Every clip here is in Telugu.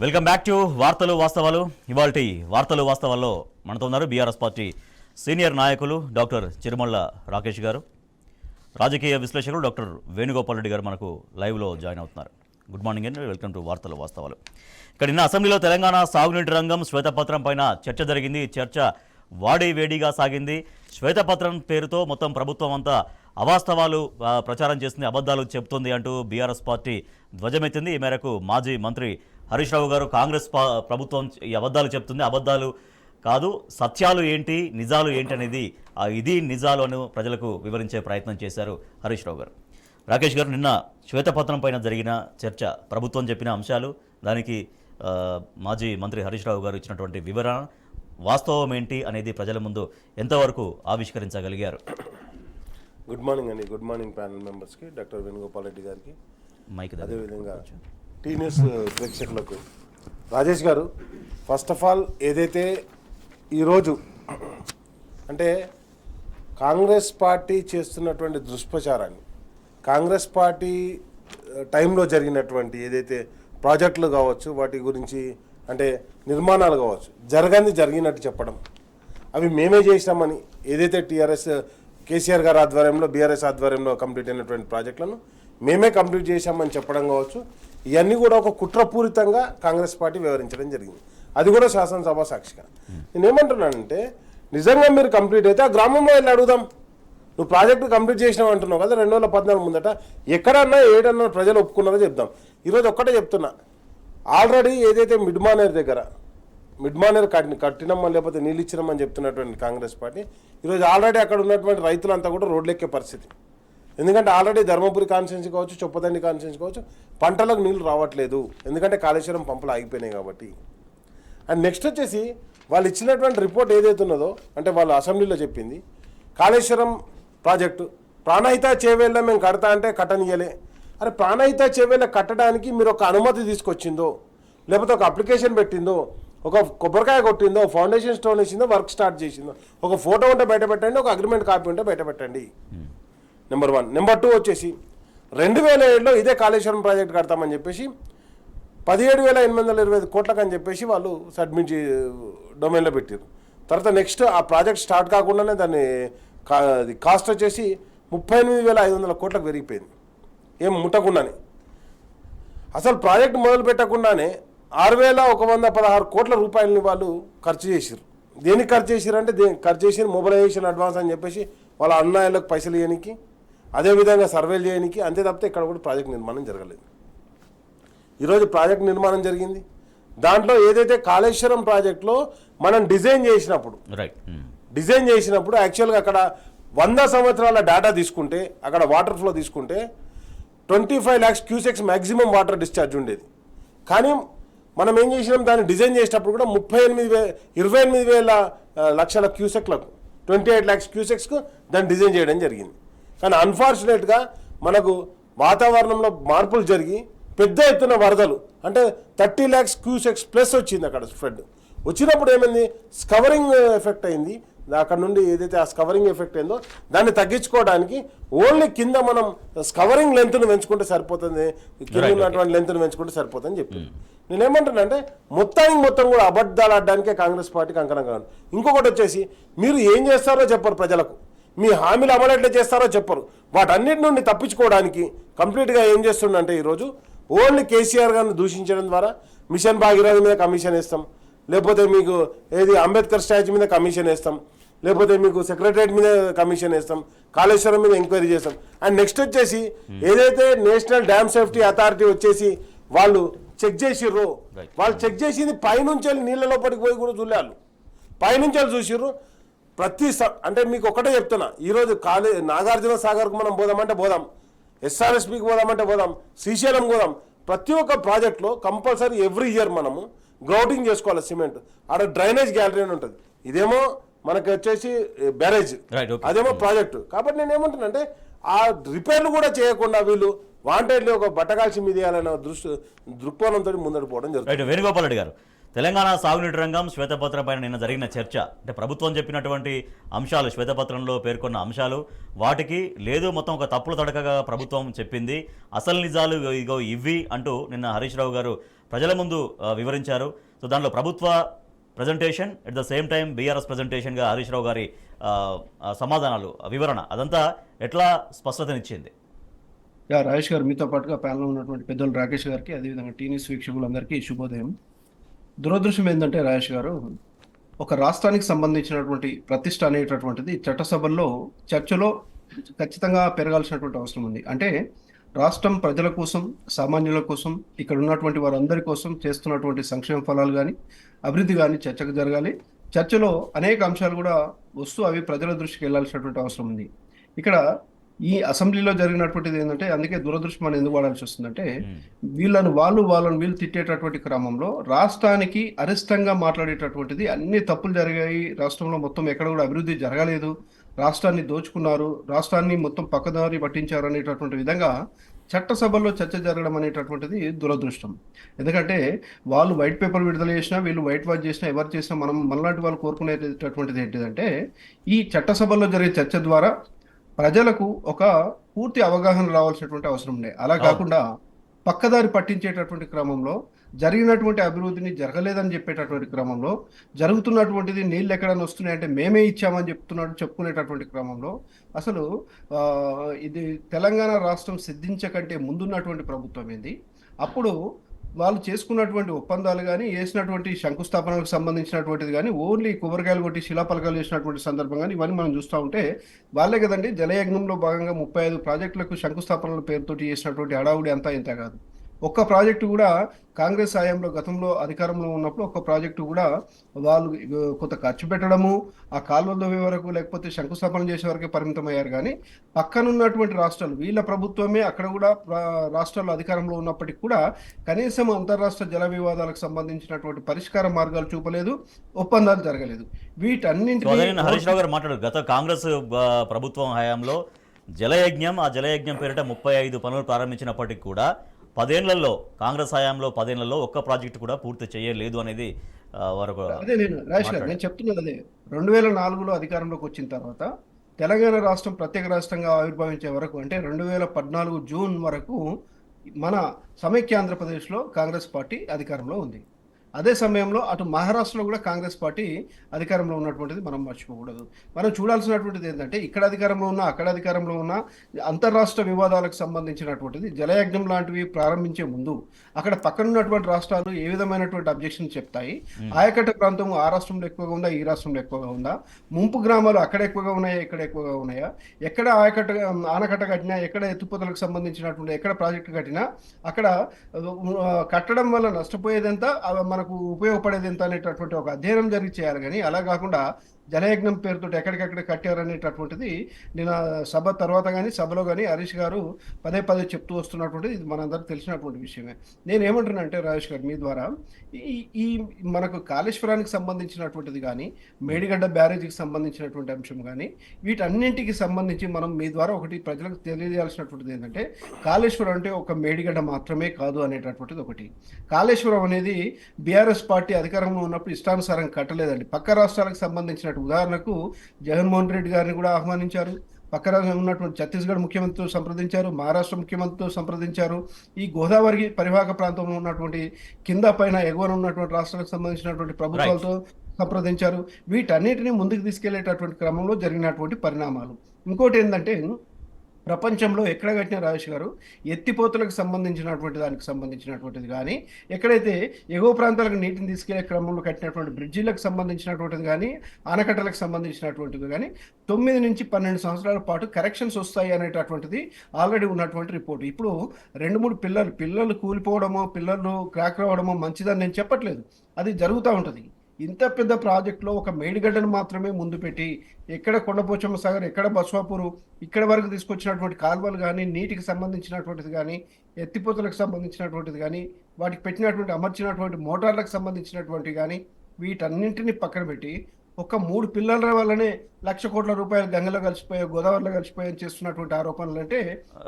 వెల్కమ్ బ్యాక్ టు వార్తలు వాస్తవాలు. ఇవాల్టి వార్తలు వాస్తవాల్లో మనతో ఉన్నారు బీఆర్ఎస్ పార్టీ సీనియర్ నాయకులు డాక్టర్ చిరుమల్ల రాకేష్ గారు, రాజకీయ విశ్లేషకులు డాక్టర్ వేణుగోపాల్ రెడ్డి గారు మనకు లైవ్లో జాయిన్ అవుతున్నారు. గుడ్ మార్నింగ్ అండి, వెల్కమ్ టు వార్తలు వాస్తవాలు. ఇక్కడ నిన్న అసెంబ్లీలో తెలంగాణ సాగునీటి రంగం శ్వేతపత్రం పైన చర్చ జరిగింది. ఈ చర్చ వాడి వేడిగా సాగింది. శ్వేతపత్రం పేరుతో మొత్తం ప్రభుత్వం అంతా అవాస్తవాలు ప్రచారం చేస్తుంది, అబద్ధాలు చెబుతుంది అంటూ బీఆర్ఎస్ పార్టీ ధ్వజమెత్తింది. ఈ మేరకు మాజీ మంత్రి హరీష్ రావు గారు కాంగ్రెస్ ప్రభుత్వం ఈ అబద్ధాలు చెప్తుంది, అబద్ధాలు కాదు సత్యాలు ఏంటి నిజాలు ఏంటి అనేది ఇది నిజాలు అని ప్రజలకు వివరించే ప్రయత్నం చేశారు హరీష్ రావు గారు. రాకేష్ గారు, నిన్న శ్వేతపత్రం పైన జరిగిన చర్చ, ప్రభుత్వం చెప్పిన అంశాలు, దానికి మాజీ మంత్రి హరీష్ రావు గారు ఇచ్చినటువంటి వివరణ, వాస్తవం ఏంటి అనేది ప్రజల ముందు ఎంతవరకు ఆవిష్కరించగలిగారు? గుడ్ మార్నింగ్ అండి. గుడ్ మార్నింగ్ ప్యానల్ మెంబర్స్కి, డాక్టర్ వేణుగోపాల్ రెడ్డి గారికి, అదేవిధంగా టీ న్యూస్ ప్రేక్షకులకు. రాజేష్ గారు, ఫస్ట్ ఆఫ్ ఆల్ ఏదైతే ఈరోజు అంటే కాంగ్రెస్ పార్టీ చేస్తున్నటువంటి దుష్ప్రచారాన్ని, కాంగ్రెస్ పార్టీ టైంలో జరిగినటువంటి ఏదైతే ప్రాజెక్టులు కావచ్చు, వాటి గురించి అంటే నిర్మాణాలు కావచ్చు, జరిగినట్టు చెప్పడం, అవి మేమే చేసినామని ఏదైతే కేసీఆర్ గారి ఆధ్వర్యంలో బీఆర్ఎస్ ఆధ్వర్యంలో కంప్లీట్ అయినటువంటి ప్రాజెక్టులను మేమే కంప్లీట్ చేశామని చెప్పడం కావచ్చు, ఇవన్నీ కూడా ఒక కుట్రపూరితంగా కాంగ్రెస్ పార్టీ వివరించడం జరిగింది. అది కూడా శాసనసభ సాక్షిగా. నేనేమంటున్నానంటే, నిజంగా మీరు కంప్లీట్ అయితే ఆ గ్రామంలో వెళ్ళి అడుగుదాం. నువ్వు ప్రాజెక్టు కంప్లీట్ చేసినావు అంటున్నావు కదా, 2014 ముందట ఎక్కడన్నా ఏడన్నా ప్రజలు ఒప్పుకున్నారో చెప్దాం. ఈరోజు ఒక్కటే చెప్తున్నా, ఆల్రెడీ ఏదైతే మిడ్మానేర్ కట్టినామని లేకపోతే నీళ్ళు ఇచ్చినామని చెప్తున్నటువంటి కాంగ్రెస్ పార్టీ ఈరోజు ఆల్రెడీ అక్కడ ఉన్నటువంటి రైతులంతా కూడా రోడ్లెక్కే పరిస్థితి. ఎందుకంటే ఆల్రెడీ ధర్మపురి కాన్స్టిట్యున్సీ కావచ్చు, చొప్పదండి కాన్స్టిట్యున్సీ కావచ్చు, పంటలకు నీళ్లు రావట్లేదు. ఎందుకంటే కాళేశ్వరం పంపులు ఆగిపోయినాయి కాబట్టి. అండ్ నెక్స్ట్ వచ్చేసి వాళ్ళు ఇచ్చినటువంటి రిపోర్ట్ ఏదైతే ఉన్నదో, అంటే వాళ్ళు అసెంబ్లీలో చెప్పింది, కాళేశ్వరం ప్రాజెక్టు ప్రాణహిత చేవేళ్ళ మేము కడతా అంటే కట్టనియలే. అరే, ప్రాణహిత చేవేళ్ళ కట్టడానికి మీరు ఒక అనుమతి తీసుకొచ్చిందో, లేకపోతే ఒక అప్లికేషన్ పెట్టిందో, ఒక కొబ్బరికాయ కొట్టిందో, ఫౌండేషన్ స్టోన్ వేసిందో, వర్క్ స్టార్ట్ చేసిందో, ఒక ఫోటో ఉంటే బయట పెట్టండి, ఒక అగ్రిమెంట్ కాపీ ఉంటే బయట పెట్టండి. నెంబర్ 1. నెంబర్ 2 వచ్చేసి 2007లో ఇదే కాళేశ్వరం ప్రాజెక్ట్ కడతామని చెప్పేసి 17,825 కోట్లకు అని చెప్పేసి వాళ్ళు సబ్మిట్ డొమైన్లో పెట్టారు. తర్వాత నెక్స్ట్ ఆ ప్రాజెక్ట్ స్టార్ట్ కాకుండానే దాన్ని కాస్ట్ వచ్చేసి 38,500 కోట్లకు పెరిగిపోయింది. ఏం ముట్టకుండానే, అసలు ప్రాజెక్ట్ మొదలు పెట్టకుండానే 6,116 కోట్ల రూపాయలని వాళ్ళు ఖర్చు చేసారు. దేనికి ఖర్చు చేసారు అంటే ఖర్చు చేసి మొబిలైజేషన్ అడ్వాన్స్ అని చెప్పేసి వాళ్ళ అన్నాయాలకు పైసలు ఇవ్వడానికి, అదేవిధంగా సర్వేలు చేయడానికి, అంతే తప్పితే ఇక్కడ కూడా ప్రాజెక్ట్ నిర్మాణం జరగలేదు. ఈరోజు ప్రాజెక్ట్ నిర్మాణం జరిగింది. దాంట్లో ఏదైతే కాళేశ్వరం ప్రాజెక్టులో మనం డిజైన్ చేసినప్పుడు యాక్చువల్గా అక్కడ 100 సంవత్సరాల డేటా తీసుకుంటే, అక్కడ వాటర్ ఫ్లో తీసుకుంటే 25 lakhs cusecs maximum water discharge ఉండేది. కానీ మనం ఏం చేసినాం, దాన్ని డిజైన్ చేసేటప్పుడు కూడా 28,000 లక్షల క్యూసెక్లకు 28 lakhs క్యూసెక్స్కు దాన్ని డిజైన్ చేయడం జరిగింది. కానీ అన్ఫార్చునేట్గా మనకు వాతావరణంలో మార్పులు జరిగి పెద్ద ఎత్తున వరదలు, అంటే 30 lakhs క్యూసెక్స్ ప్లస్ వచ్చింది. అక్కడ స్ప్రెడ్ వచ్చినప్పుడు ఏమైంది, స్కవరింగ్ ఎఫెక్ట్ అయింది. అక్కడ నుండి ఏదైతే ఆ స్కవరింగ్ ఎఫెక్ట్ అయిందో దాన్ని తగ్గించుకోవడానికి ఓన్లీ కింద మనం స్కవరింగ్ లెంత్ను పెంచుకుంటే సరిపోతుంది, కింద ఉన్నటువంటి లెంత్ను పెంచుకుంటే సరిపోతుందని చెప్పి నేనేమంటున్నా అంటే, మొత్తం కూడా అబద్ధాలు ఆడడానికే కాంగ్రెస్ పార్టీ కంకణంగా ఉంది. ఇంకొకటి వచ్చేసి, మీరు ఏం చేస్తారో చెప్పరు ప్రజలకు, మీ హామీలు అమలు ఎట్లా చేస్తారో చెప్పరు. వాటన్నిటి నుండి తప్పించుకోవడానికి కంప్లీట్గా ఏం చేస్తుండంటే, ఈరోజు ఓన్లీ కేసీఆర్ గారిని దూషించడం ద్వారా మిషన్ భాగీరథ మీద కమిషన్ వేస్తాం, లేకపోతే మీకు ఏది అంబేద్కర్ స్టాచ్యూ మీద కమిషన్ వేస్తాం, లేకపోతే మీకు సెక్రటరియట్ మీద కమిషన్ వేస్తాం, కాళేశ్వరం మీద ఎంక్వైరీ చేస్తాం. అండ్ నెక్స్ట్ వచ్చేసి ఏదైతే నేషనల్ డ్యామ్ సేఫ్టీ అథారిటీ వచ్చేసి వాళ్ళు చెక్ చేసిర్రు, వాళ్ళు చెక్ చేసింది పైనుంచి నీళ్ళ లోపలికి పోయి కూడా చూడాలి, పైనుంచి చూసిర్రు. అంటే మీకు ఒకటే చెప్తున్నా, ఈరోజు నాగార్జున సాగర్కు మనం పోదామంటే పోదాం, ఎస్ఆర్ఎస్పికి పోదామంటే పోదాం, శ్రీశైలం పోదాం. ప్రతి ఒక్క ప్రాజెక్టులో కంపల్సరీ ఎవ్రీ ఇయర్ మనము గ్రౌటింగ్ చేసుకోవాలి సిమెంట్. ఆడ డ్రైనేజ్ గ్యాలరీ అని ఉంటుంది, ఇదేమో మనకి వచ్చేసి బ్యారేజ్, అదేమో ప్రాజెక్టు. కాబట్టి నేను ఏమంటున్నా అంటే, ఆ రిపేర్లు కూడా చేయకుండా వీళ్ళు వాంటెడ్లీ ఒక బట్టకాల్సి మీద వేయాలనే దృక్కోణంతో ముందడిపోవడం జరుగుతుంది. వేణుగోపాల్ రెడ్డి గారు, తెలంగాణ సాగునీటి రంగం శ్వేతపత్రం పైన నిన్న జరిగిన చర్చ, అంటే ప్రభుత్వం చెప్పినటువంటి అంశాలు, శ్వేతపత్రంలో పేర్కొన్న అంశాలు, వాటికి లేదు మొత్తం ఒక తప్పుల తడకగా ప్రభుత్వం చెప్పింది, అసలు నిజాలు ఇగో ఇవి అంటూ నిన్న హరీష్ రావు గారు ప్రజల ముందు వివరించారు. సో దాంట్లో ప్రభుత్వ presentation, at the same time BRS ప్రజెంటేషన్గా హరీష్ రావు గారి సమాధానాలు, వివరణ, అదంతా ఎట్లా స్పష్టతనిచ్చింది? రాజేష్ గారు, మీతో పాటుగా ప్యానల్లో ఉన్నటువంటి పెద్దలు రాకేష్ గారికి, అదేవిధంగా టీవీస్ వీక్షకులందరికీ శుభోదయం. దురదృష్టం ఏంటంటే రాజేష్ గారు, ఒక రాష్ట్రానికి సంబంధించినటువంటి ప్రతిష్ట అనేటటువంటిది చట్టసభల్లో చర్చలో ఖచ్చితంగా పెరగాల్సినటువంటి అవసరం ఉంది. అంటే రాష్ట్రం ప్రజల కోసం, సామాన్యుల కోసం, ఇక్కడ ఉన్నటువంటి వారందరి కోసం చేస్తున్నటువంటి సంక్షేమ ఫలాలు కానీ, అభివృద్ధి కానీ చర్చకు జరగాలి. చర్చలో అనేక అంశాలు కూడా వస్తూ అవి ప్రజల దృష్టికి వెళ్ళాల్సినటువంటి అవసరం ఉంది. ఇక్కడ ఈ అసెంబ్లీలో జరిగినటువంటిది ఏంటంటే, అందుకే దురదృష్టం అని ఎందుకు వాడాల్సి వస్తుందంటే, వాళ్ళని వీళ్ళు తిట్టేటటువంటి క్రమంలో రాష్ట్రానికి అరిష్టంగా మాట్లాడేటటువంటిది, అన్ని తప్పులు జరిగాయి, రాష్ట్రంలో మొత్తం ఎక్కడ కూడా అభివృద్ధి జరగలేదు, రాష్ట్రాన్ని దోచుకున్నారు, రాష్ట్రాన్ని మొత్తం పక్కదారి పట్టించారు అనేటటువంటి విధంగా చట్టసభల్లో చర్చ జరగడం అనేటటువంటిది దురదృష్టం. ఎందుకంటే వాళ్ళు వైట్ పేపర్ విడుదల చేసినా, వీళ్ళు వైట్ వాష్ చేసినా, ఎవరు చేసినా మనలాంటి వాళ్ళు కోరుకునేటటువంటిది ఏంటిదంటే, ఈ చట్టసభల్లో జరిగే చర్చ ద్వారా ప్రజలకు ఒక పూర్తి అవగాహన రావాల్సినటువంటి అవసరం ఉండే. అలా కాకుండా పక్కదారి పట్టించేటటువంటి క్రమంలో, జరిగినటువంటి అభివృద్ధిని జరగలేదని చెప్పేటటువంటి క్రమంలో, జరుగుతున్నటువంటిది నీళ్ళు ఎక్కడైనా వస్తున్నాయంటే మేమే ఇచ్చామని చెప్పుకునేటటువంటి క్రమంలో, అసలు ఇది తెలంగాణ రాష్ట్రం సిద్ధించకంటే ముందున్నటువంటి ప్రభుత్వం ఏంది, అప్పుడు వాళ్ళు చేసుకున్నటువంటి ఒప్పందాలు కానీ, వేసినటువంటి శంకుస్థాపనలకు సంబంధించినటువంటిది కానీ, ఓన్లీ కొబ్బరికాయలు కొట్టి శిలాపలకాలు చేసినటువంటి సందర్భం కానీ, ఇవన్నీ మనం చూస్తూ ఉంటే వాళ్ళే కదండి జలయజ్ఞంలో భాగంగా 35 ప్రాజెక్టులకు శంకుస్థాపనల పేరుతోటి చేసినటువంటి హడావుడి అంతా ఇంత కాదు. ఒక్క ప్రాజెక్టు కూడా కాంగ్రెస్ హయాంలో, గతంలో అధికారంలో ఉన్నప్పుడు ఒక్క ప్రాజెక్టు కూడా వాళ్ళు కొంత ఖర్చు పెట్టడము, ఆ కాలువల దవ్వే వరకు, లేకపోతే శంకుస్థాపన చేసే వరకే పరిమితమయ్యారు. కానీ పక్కనున్నటువంటి రాష్ట్రాలు, వీళ్ళ ప్రభుత్వమే అక్కడ కూడా రాష్ట్రాల్లో అధికారంలో ఉన్నప్పటికీ కూడా కనీసం అంతర్రాష్ట్ర జల వివాదాలకు సంబంధించినటువంటి పరిష్కార మార్గాలు చూపలేదు, ఒప్పందాలు జరగలేదు. వీటన్నింటినీ హరీష్ రావు గారు మాట్లాడారు. గత కాంగ్రెస్ ప్రభుత్వం హయాంలో జలయజ్ఞం, ఆ జలయజ్ఞం పేరిట 35 పనులు ప్రారంభించినప్పటికీ కూడా 10 ఏళ్లలో, కాంగ్రెస్ హయాంలో 10 ఏళ్లలో ఒక్క ప్రాజెక్టు కూడా పూర్తి చేయలేదు అనేది అదే నేను చెప్తున్నది అదే. 2004లో అధికారంలోకి వచ్చిన తర్వాత తెలంగాణ రాష్ట్రం ప్రత్యేక రాష్ట్రంగా ఆవిర్భవించే వరకు, అంటే 2014 జూన్ వరకు మన సమైక్య ఆంధ్రప్రదేశ్లో కాంగ్రెస్ పార్టీ అధికారంలో ఉంది. అదే సమయంలో అటు మహారాష్ట్రలో కూడా కాంగ్రెస్ పార్టీ అధికారంలో ఉన్నటువంటిది మనం మర్చిపోకూడదు. మనం చూడాల్సినటువంటిది ఏంటంటే, ఇక్కడ అధికారంలో ఉన్న, అక్కడ అధికారంలో ఉన్న అంతర్రాష్ట్ర వివాదాలకు సంబంధించినటువంటిది జలయజ్ఞం లాంటివి ప్రారంభించే ముందు అక్కడ పక్కనున్నటువంటి రాష్ట్రాలు ఏ విధమైనటువంటి అబ్జెక్షన్ చెప్తాయి, ఆయకట్ట ప్రాంతం ఆ రాష్ట్రంలో ఎక్కువగా ఉందా, ఈ రాష్ట్రంలో ఎక్కువగా ఉందా, ముంపు గ్రామాలు అక్కడ ఎక్కువగా ఉన్నాయా, ఇక్కడ ఎక్కువగా ఉన్నాయా, ఎక్కడ ఆనకట్ట కట్టినా, ఎక్కడ ఎత్తుపోతలకు సంబంధించినటువంటి ఎక్కడ ప్రాజెక్టు కట్టినా అక్కడ కట్టడం వల్ల నష్టపోయేదంతా, మనకు ఉపయోగపడేది ఎంత అనేటటువంటి ఒక అధ్యయనం జరిగి చేయాలి. కానీ అలా కాకుండా జలయజ్ఞం పేరుతో ఎక్కడికెక్కడ కట్టారనేటటువంటిది నేను సభ తర్వాత కానీ, సభలో కానీ హరీష్ గారు పదే చెప్తూ వస్తున్నటువంటిది ఇది మనందరికి తెలిసినటువంటి విషయమే. నేను ఏమంటున్నానంటే రాజేష్ గారు, మీ ద్వారా ఈ మనకు కాళేశ్వరానికి సంబంధించినటువంటిది కానీ, మేడిగడ్డ బ్యారేజీకి సంబంధించినటువంటి అంశం కానీ, వీటన్నింటికి సంబంధించి మనం మీ ద్వారా ఒకటి ప్రజలకు తెలియజేయాల్సినటువంటిది ఏంటంటే, కాళేశ్వరం అంటే ఒక మేడిగడ్డ మాత్రమే కాదు అనేటటువంటిది ఒకటి. కాళేశ్వరం అనేది బీఆర్ఎస్ పార్టీ అధికారంలో ఉన్నప్పుడు ఇష్టానుసారం కట్టలేదండి. పక్క రాష్ట్రాలకు సంబంధించిన, ఉదాహరణకు జగన్మోహన్ రెడ్డి గారిని కూడా ఆహ్వానించారు, పక్క రాష్ట్రంలో ఉన్నటువంటి ఛత్తీస్గఢ్ ముఖ్యమంత్రితో సంప్రదించారు, మహారాష్ట్ర ముఖ్యమంత్రితో సంప్రదించారు, ఈ గోదావరి పరివాహక ప్రాంతంలో ఉన్నటువంటి కింద పైన ఎగువన ఉన్నటువంటి రాష్ట్రాలకు సంబంధించినటువంటి ప్రభుత్వాలతో సంప్రదించారు. వీటన్నిటిని ముందుకు తీసుకెళ్లేటటువంటి క్రమంలో జరిగినటువంటి పరిణామాలు. ఇంకోటి ఏంటంటే, ప్రపంచంలో ఎక్కడ కట్టిన రాజేష్ గారు, ఎత్తిపోతలకు సంబంధించినటువంటి దానికి సంబంధించినటువంటిది కానీ, ఎక్కడైతే ఎగువ ప్రాంతాలకు నీటిని తీసుకెళ్లే క్రమంలో కట్టినటువంటి బ్రిడ్జిలకు సంబంధించినటువంటిది కానీ, ఆనకట్టలకు సంబంధించినటువంటిది కానీ 9 నుంచి 12 సంవత్సరాల పాటు కరెక్షన్స్ వస్తాయి అనేటటువంటిది ఆల్రెడీ ఉన్నటువంటి రిపోర్ట్. ఇప్పుడు 2-3 పిల్లలు కూలిపోవడమో, పిల్లలు క్రాక్ రావడమో మంచిదని నేను చెప్పట్లేదు, అది జరుగుతూ ఉంటుంది. ఇంత పెద్ద ప్రాజెక్టులో ఒక మేడిగడ్డను మాత్రమే ముందు పెట్టి, ఎక్కడ కొండపోచమ్మ సాగర్, ఎక్కడ బస్వాపూరు, ఇక్కడ వరకు తీసుకొచ్చినటువంటి కాలువలు కానీ, నీటికి సంబంధించినటువంటిది కానీ, ఎత్తిపోతలకు సంబంధించినటువంటిది కానీ, వాటికి పెట్టినటువంటి అమర్చినటువంటి మోటార్లకు సంబంధించినటువంటి కానీ, వీటన్నింటినీ పక్కన పెట్టి ఒక్క 3 పిల్లల వల్లనే ₹1,00,00,000 గంగలో కలిసిపోయాయి, గోదావరిలో కలిసిపోయాయని చేస్తున్నటువంటి ఆరోపణలు అంటే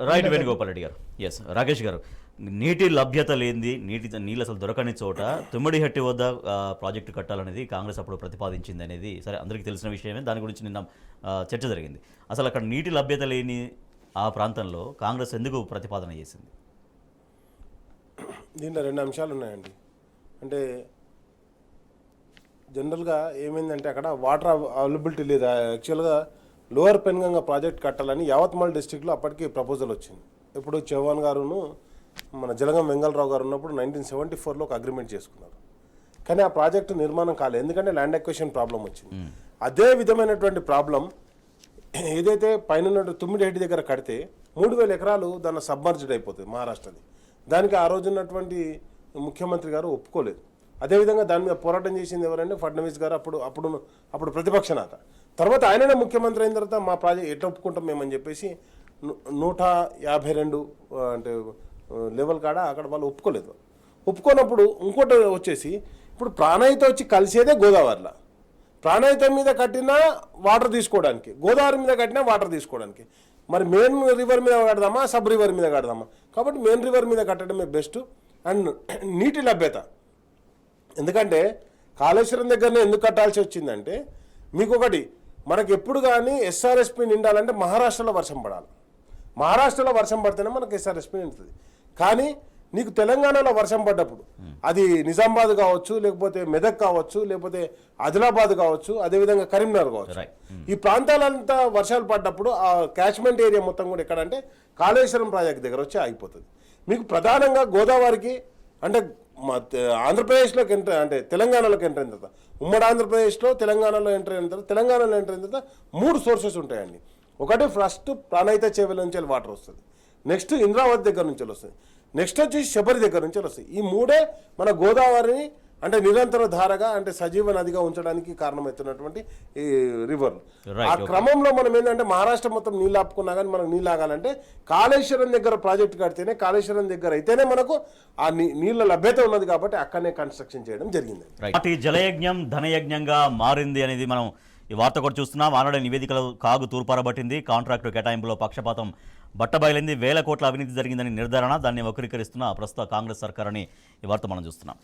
రైట్ వేణుగోపాల్ రెడ్డి గారు. ఎస్ రాకేష్ గారు, నీటి లభ్యత లేనిది, నీళ్ళు అసలు దొరకని చోట తుమ్మిడిహట్టి వద్ద ప్రాజెక్టు కట్టాలనేది కాంగ్రెస్ అప్పుడు ప్రతిపాదించింది అనేది సరే అందరికీ తెలిసిన విషయమే. దాని గురించి నిన్న చర్చ జరిగింది. అసలు అక్కడ నీటి లభ్యత లేని ఆ ప్రాంతంలో కాంగ్రెస్ ఎందుకు ప్రతిపాదన చేసింది? దీంట్లో 2 అంశాలు ఉన్నాయండి. అంటే జనరల్గా ఏమైందంటే అక్కడ వాటర్ అవైలబిలిటీ లేదు. యాక్చువల్గా లోవర్ పెన్గంగా ప్రాజెక్ట్ కట్టాలని యావత్మల్ డిస్టిక్లో అప్పటికి ప్రపోజల్ వచ్చింది. ఇప్పుడు చౌహాన్ గారును మన జలగం వెంగళరావు గారు ఉన్నప్పుడు 1974లో ఒక అగ్రిమెంట్ చేసుకున్నారు. కానీ ఆ ప్రాజెక్టు నిర్మాణం కాలేదు, ఎందుకంటే ల్యాండ్ అక్విజిషన్ ప్రాబ్లం వచ్చింది. అదే విధమైనటువంటి ప్రాబ్లం ఏదైతే పైన తుమ్మిడిహెడ్డి దగ్గర కడితే 3,000 ఎకరాలు దాన్ని సబ్మర్జ్డ్ అయిపోతుంది మహారాష్ట్రది. దానికి ఆ రోజు ఉన్నటువంటి ముఖ్యమంత్రి గారు ఒప్పుకోలేదు. అదేవిధంగా దాని మీద పోరాటం చేసింది ఎవరంటే ఫడ్నవీస్ గారు, అప్పుడు ప్రతిపక్ష నేత. తర్వాత ఆయననే ముఖ్యమంత్రి అయిన తర్వాత మా ప్రాజెక్ట్ ఎట్లా ఒప్పుకుంటాం మేమని చెప్పేసి 152 అంటే లెవెల్ కాడ అక్కడ వాళ్ళు ఒప్పుకోలేదు. ఒప్పుకోనప్పుడు ఇంకోటి వచ్చేసి ఇప్పుడు ప్రాణహిత వచ్చి కలిసేదే గోదావరిలో. ప్రాణహిత మీద కట్టినా వాటర్ తీసుకోవడానికి, గోదావరి మీద కట్టినా వాటర్ తీసుకోవడానికి. మరి మెయిన్ రివర్ మీద కడదామా, సబ్ రివర్ మీద కడదామా? కాబట్టి మెయిన్ రివర్ మీద కట్టడమే బెస్ట్. అండ్ నీటి లభ్యత, ఎందుకంటే కాళేశ్వరం దగ్గరనే ఎందుకు కట్టాల్సి వచ్చిందంటే మీకు ఒకటి, మనకు ఎప్పుడు కానీ ఎస్ఆర్ఎస్పి నిండాలంటే మహారాష్ట్రలో వర్షం పడాలి. మహారాష్ట్రలో వర్షం పడితేనే మనకు ఎస్ఆర్ఎస్పి నిండుతుంది. కానీ నీకు తెలంగాణలో వర్షం పడ్డప్పుడు అది నిజామాబాద్ కావచ్చు, లేకపోతే మెదక్ కావచ్చు, లేకపోతే ఆదిలాబాద్ కావచ్చు, అదేవిధంగా కరీంనగర్ కావచ్చు, ఈ ప్రాంతాలంతా వర్షాలు పడ్డప్పుడు ఆ క్యాచ్మెంట్ ఏరియా మొత్తం కూడా ఎక్కడంటే కాళేశ్వరం ప్రాజెక్ట్ దగ్గర వచ్చి ఆగిపోతుంది. మీకు ప్రధానంగా గోదావరికి అంటే ఆంధ్రప్రదేశ్లోకి ఎంటర్ అంటే తెలంగాణలోకి ఎంటర్ అయిన తర్వాత, ఉమ్మడి ఆంధ్రప్రదేశ్లో తెలంగాణలో ఎంటర్ అయిన తర్వాత, తెలంగాణలో ఎంటర్ అయిన తర్వాత 3 సోర్సెస్ ఉంటాయండి. ఒకటి ఫస్ట్ ప్రాణహిత చేవెల నుంచి వాటర్ వస్తుంది, నెక్స్ట్ ఇంద్రావతి దగ్గర నుంచి వస్తుంది, నెక్స్ట్ వచ్చి శబరి దగ్గర నుంచి వస్తాయి. ఈ 3 మన గోదావరిని అంటే నిరంతర ధారగా అంటే సజీవ నదిగా ఉంచడానికి కారణమవుతున్నటువంటి ఈ రివర్లు. ఆ క్రమంలో మనం ఏంటంటే మహారాష్ట్ర మొత్తం నీళ్ళు ఆపుకున్నా కానీ మనకు నీళ్ళు ఆగాలంటే కాళేశ్వరం దగ్గర ప్రాజెక్ట్ కడితేనే, కాళేశ్వరం దగ్గర అయితేనే మనకు ఆ నీళ్ళ లభ్యత ఉన్నది. కాబట్టి అక్కడనే కన్స్ట్రక్షన్ చేయడం జరిగింది. జలయజ్ఞం ధనయజ్ఞంగా మారింది అనేది మనం ఈ వార్త కూడా చూస్తున్నాం. ఆనాడు నివేదికలు కాగు తూర్పారబట్టింది, కాంట్రాక్టు కేటాయింపులో పక్షపాతం బట్టబయలింది, 1,000 కోట్ల అవినీతి జరిగిందని నిర్ధారణ, దాన్ని వక్రీకరిస్తున్న ప్రస్తుత కాంగ్రెస్ సర్కారని ఈ వార్త మనం చూస్తున్నాం.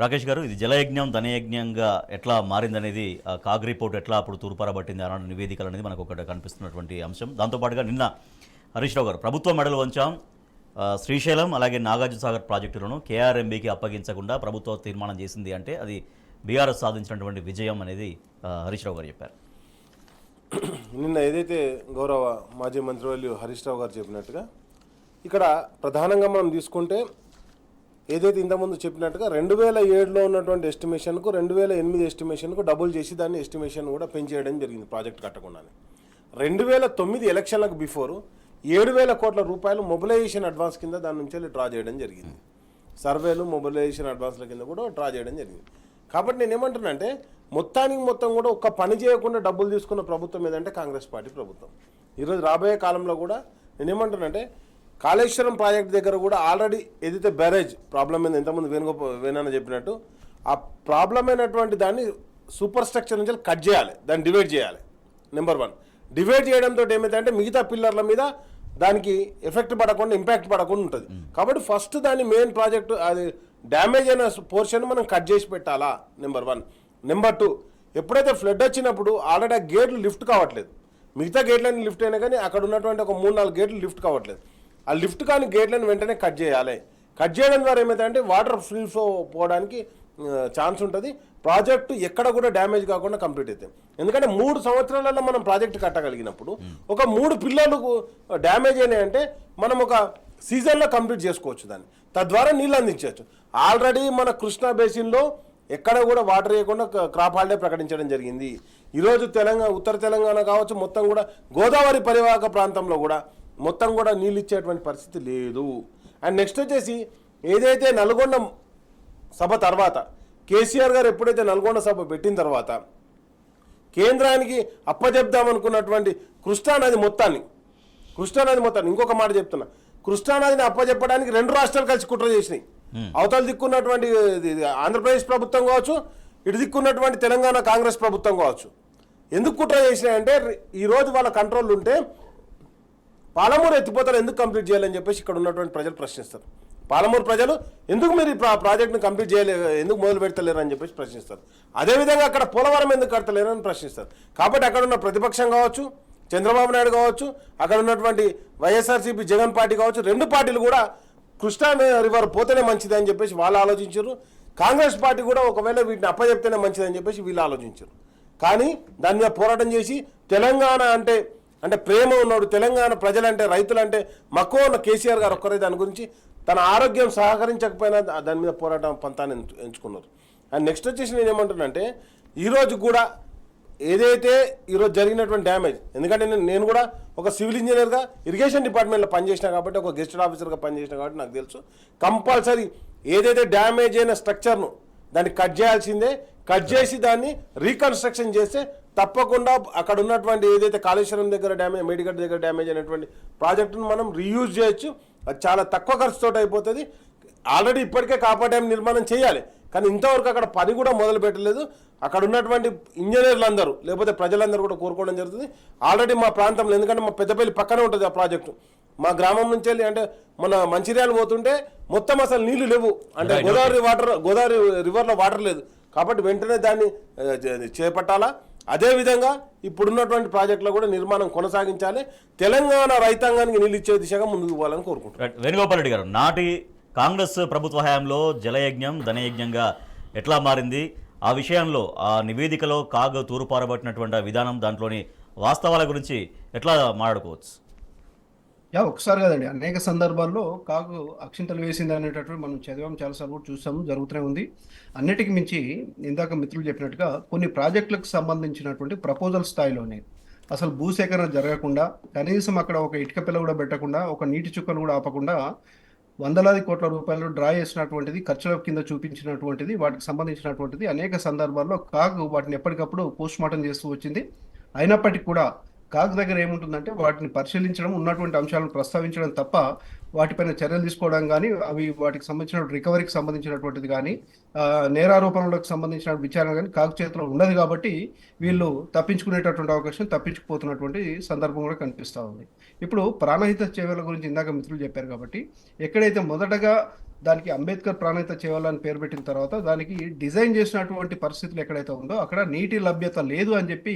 రాకేష్ గారు, ఇది జలయజ్ఞం ధనయజ్ఞంగా ఎట్లా మారిందనేది కాగ్ రిపోర్ట్ ఎట్లా అప్పుడు తూర్పారబట్టింది ఆనాడు నివేదికలు అనేది మనకు ఒకటి కనిపిస్తున్నటువంటి అంశం. దాంతోపాటుగా నిన్న హరీష్ రావు గారు ప్రభుత్వ మెడలు వంచాం, శ్రీశైలం అలాగే నాగార్జున సాగర్ ప్రాజెక్టులను కేఆర్ఎంబీకి అప్పగించకుండా ప్రభుత్వం తీర్మానం చేసింది అంటే అది బీఆర్ఎస్ సాధించినటువంటి విజయం అనేది హరీష్ రావు గారు చెప్పారు. నిన్న ఏదైతే గౌరవ మాజీ మంత్రివర్యులు హరీష్ రావు గారు చెప్పినట్టుగా ఇక్కడ ప్రధానంగా మనం తీసుకుంటే ఏదైతే ఇంతకుముందు చెప్పినట్టుగా 2007లో ఉన్నటువంటి ఎస్టిమేషన్కు 2008 ఎస్టిమేషన్కు డబుల్ చేసి దాన్ని ఎస్టిమేషన్ కూడా పెంచేయడం జరిగింది ప్రాజెక్ట్ కట్టకుండానే. 2009 ఎలక్షన్లకు బిఫోరు 7,000 కోట్ల రూపాయలు మొబిలైజేషన్ అడ్వాన్స్ కింద దాని నుంచి డ్రా చేయడం జరిగింది. సర్వేలు మొబిలైజేషన్ అడ్వాన్స్ల కింద కూడా డ్రా చేయడం జరిగింది. కాబట్టి నేను ఏమంటున్నానంటే మొత్తం కూడా ఒక్క పని చేయకుండా డబ్బులు తీసుకున్న ప్రభుత్వం ఏదంటే కాంగ్రెస్ పార్టీ ప్రభుత్వం. ఈరోజు రాబోయే కాలంలో కూడా నేను ఏమంటున్నానంటే కాళేశ్వరం ప్రాజెక్ట్ దగ్గర కూడా ఆల్రెడీ ఏదైతే బ్యారేజ్ ప్రాబ్లం మీద ఇంతకుముందు వేణన్న చెప్పినట్టు ఆ ప్రాబ్లం అయినటువంటి దాన్ని సూపర్ స్ట్రక్చర్ నుంచి కట్ చేయాలి, దాన్ని డివైడ్ చేయాలి. నెంబర్ 1 డివైడ్ చేయడంతో ఏమైందంటే మిగతా పిల్లర్ల మీద దానికి ఎఫెక్ట్ పడకుండా, ఇంపాక్ట్ పడకుండా ఉంటుంది. కాబట్టి ఫస్ట్ దాని మెయిన్ ప్రాజెక్టు అది డ్యామేజ్ అయిన పోర్షన్ మనం కట్ చేసి పెట్టాలా, నెంబర్ 1. నెంబర్ 2, ఎప్పుడైతే ఫ్లడ్ వచ్చినప్పుడు ఆల్రెడీ ఆ గేట్లు లిఫ్ట్ కావట్లేదు, మిగతా గేట్లన్నీ లిఫ్ట్ అయినా కానీ అక్కడ ఉన్నటువంటి ఒక 3-4 గేట్లు లిఫ్ట్ కావట్లేదు. ఆ లిఫ్ట్ కాని గేట్లను వెంటనే కట్ చేయాలి. కట్ చేయడం ద్వారా ఏమైందంటే వాటర్ ఫ్రీ ఫ్లో పోవడానికి ఛాన్స్ ఉంటుంది, ప్రాజెక్టు ఎక్కడ కూడా డ్యామేజ్ కాకుండా కంప్లీట్ అవుతాయి. ఎందుకంటే 3 సంవత్సరాలలో మనం ప్రాజెక్టు కట్టగలిగినప్పుడు ఒక 3 పిల్లర్లు డ్యామేజ్ అయినాయంటే మనం ఒక సీజన్లో కంప్లీట్ చేసుకోవచ్చు దాన్ని, తద్వారా నీళ్ళు అందించవచ్చు. ఆల్రెడీ మన కృష్ణా బేసిన్లో ఎక్కడ కూడా వాటర్ వేయకుండా క్రాప్ హాలిడే ప్రకటించడం జరిగింది. ఈరోజు ఉత్తర తెలంగాణ కావచ్చు, మొత్తం కూడా గోదావరి పరివాహక ప్రాంతంలో కూడా మొత్తం కూడా నీళ్ళు ఇచ్చేటువంటి పరిస్థితి లేదు. అండ్ నెక్స్ట్ వచ్చేసి ఏదైతే నల్గొండ సభ తర్వాత కేసీఆర్ గారు ఎప్పుడైతే నల్గొండ సభ పెట్టిన తర్వాత కేంద్రానికి అప్పచెప్దామనుకున్నటువంటి కృష్ణానది మొత్తాన్ని ఇంకొక మాట చెప్తున్నా, కృష్ణానదిని అప్పచెప్పడానికి 2 రాష్ట్రాలు కలిసి కుట్ర చేసినాయి. అవతల దిక్కున్నటువంటి ఆంధ్రప్రదేశ్ ప్రభుత్వం కావచ్చు, ఇటు దిక్కున్నటువంటి తెలంగాణ కాంగ్రెస్ ప్రభుత్వం కావచ్చు ఎందుకు కుట్ర చేసినాయంటే ఈరోజు వాళ్ళ కంట్రోల్ ఉంటే పాలమూరు ఎత్తిపోతలు ఎందుకు కంప్లీట్ చేయాలని చెప్పేసి ఇక్కడ ఉన్నటువంటి ప్రజలు ప్రశ్నిస్తారు. పాలమూరు ప్రజలు ఎందుకు మీరు ఈ ప్రాజెక్ట్ని కంప్లీట్ చేయలేరు, ఎందుకు మొదలు పెడతలేరు అని చెప్పేసి ప్రశ్నిస్తారు. అదేవిధంగా అక్కడ పోలవరం ఎందుకు కడతలేరు అని ప్రశ్నిస్తారు. కాబట్టి అక్కడ ఉన్న ప్రతిపక్షం కావచ్చు, చంద్రబాబు నాయుడు కావచ్చు, అక్కడ ఉన్నటువంటి వైఎస్ఆర్సీపీ జగన్ పార్టీ కావచ్చు, రెండు పార్టీలు కూడా కృష్ణా రివర్ పోతేనే మంచిది అని చెప్పేసి వాళ్ళు ఆలోచించారు. కాంగ్రెస్ పార్టీ కూడా ఒకవేళ వీటిని అప్పచెప్తేనే మంచిది అని చెప్పేసి వీళ్ళు ఆలోచించారు. కానీ దాని మీద పోరాటం చేసి తెలంగాణ అంటే ప్రేమ ఉన్నాడు, తెలంగాణ ప్రజలంటే రైతులంటే మక్కువ ఉన్న కేసీఆర్ గారు ఒక్కరే దాని గురించి తన ఆరోగ్యం సహకరించకపోయినా దాని మీద పోరాటం పంతాన్ని ఎంచుకున్నారు. అండ్ నెక్స్ట్ వచ్చేసి నేను ఏమంటున్నానంటే ఈరోజు కూడా ఏదైతే ఈరోజు జరిగినటువంటి డ్యామేజ్, ఎందుకంటే నేను కూడా ఒక సివిల్ ఇంజనీర్గా ఇరిగేషన్ డిపార్ట్మెంట్లో పనిచేసిన కాబట్టి, ఒక గెస్టెడ్ ఆఫీసర్గా పనిచేసిన కాబట్టి నాకు తెలుసు కంపల్సరీ ఏదైతే డ్యామేజ్ అయిన స్ట్రక్చర్ను దాన్ని కట్ చేయాల్సిందే. కట్ చేసి దాన్ని రీకన్స్ట్రక్షన్ చేస్తే తప్పకుండా అక్కడ ఉన్నటువంటి ఏదైతే కాళేశ్వరం దగ్గర డ్యామేజ్, మేడిగడ్డ దగ్గర డ్యామేజ్ అయినటువంటి ప్రాజెక్టును మనం రీయూజ్ చేయొచ్చు. అది చాలా తక్కువ ఖర్చుతో అయిపోతుంది. ఆల్రెడీ ఇప్పటికే కాపా డ్యామ్ నిర్మాణం చేయాలి, కానీ ఇంతవరకు అక్కడ పని కూడా మొదలు పెట్టలేదు. అక్కడ ఉన్నటువంటి ఇంజనీర్లు అందరూ లేకపోతే ప్రజలందరూ కూడా కోరుకోవడం జరుగుతుంది. ఆల్రెడీ మా ప్రాంతంలో, ఎందుకంటే మా పెద్దపల్లి పక్కనే ఉంటుంది ఆ ప్రాజెక్టు, మా గ్రామం నుంచి వెళ్ళి అంటే మన మంచిర్యాల పోతుంటే మొత్తం అసలు నీళ్లు లేవు, అంటే గోదావరి రివర్లో వాటర్ లేదు. కాబట్టి వెంటనే దాన్ని చేపట్టాలా. అదేవిధంగా ఇప్పుడున్నటువంటి ప్రాజెక్టులో కూడా నిర్మాణం కొనసాగించాలి. తెలంగాణ రైతాంగానికి నీళ్ళు ఇచ్చే దిశగా ముందుకు పోవాలని కోరుకుంటున్నాను. వేణుగోపాల్ రెడ్డి గారు, నాటి కాంగ్రెస్ ప్రభుత్వ హయాంలో జలయజ్ఞం ధనయజ్ఞంగా ఎట్లా మారింది, ఆ విషయంలో ఆ నివేదికలో కాగ్ తూరుపారబట్టినటువంటి విధానం, దాంట్లోని వాస్తవాల గురించి ఎట్లా మాట్లాడుకోవచ్చు? ఒకసారి కదండి, అనేక సందర్భాల్లో కాగు అక్షింతలు వేసింది అనేటటువంటి మనం చదివాం, చాలాసార్లు కూడా చూసాము, జరుగుతూనే ఉంది. అన్నిటికీ మించి ఇందాక మిత్రులు చెప్పినట్టుగా కొన్ని ప్రాజెక్టులకు సంబంధించినటువంటి ప్రపోజల్ స్థాయిలోనే అసలు భూసేకరణ జరగకుండా, కనీసం అక్కడ ఒక ఇటుక పిల్ల కూడా పెట్టకుండా, ఒక నీటి చుక్కను కూడా ఆపకుండా వందలాది కోట్ల రూపాయలు డ్రా చేసినటువంటిది, ఖర్చుల కింద చూపించినటువంటిది, వాటికి సంబంధించినటువంటిది అనేక సందర్భాల్లో కాగు వాటిని ఎప్పటికప్పుడు పోస్ట్ మార్టం చేస్తూ వచ్చింది. అయినప్పటికీ కూడా కాగ్ దగ్గర ఏముంటుందంటే వాటిని పరిశీలించడం, ఉన్నటువంటి అంశాలను ప్రస్తావించడం తప్ప వాటిపైన చర్యలు తీసుకోవడం కానీ, అవి వాటికి సంబంధించిన రికవరీకి సంబంధించినటువంటిది కానీ, నేరారోపణలకు సంబంధించిన విచారణ కానీ కాగ్ చేతిలో ఉండదు. కాబట్టి వీళ్ళు తప్పించుకునేటటువంటి అవకాశం, తప్పించుకుపోతున్నటువంటి సందర్భం కూడా కనిపిస్తూ ఉంది. ఇప్పుడు ప్రాణహిత చేవల గురించి ఇందాక మిత్రులు చెప్పారు కాబట్టి, ఎక్కడైతే మొదటగా దానికి అంబేద్కర్ ప్రాణహిత చేయాలని పేరు పెట్టిన తర్వాత దానికి డిజైన్ చేసినటువంటి పరిస్థితులు ఎక్కడైతే ఉందో అక్కడ నీటి లభ్యత లేదు అని చెప్పి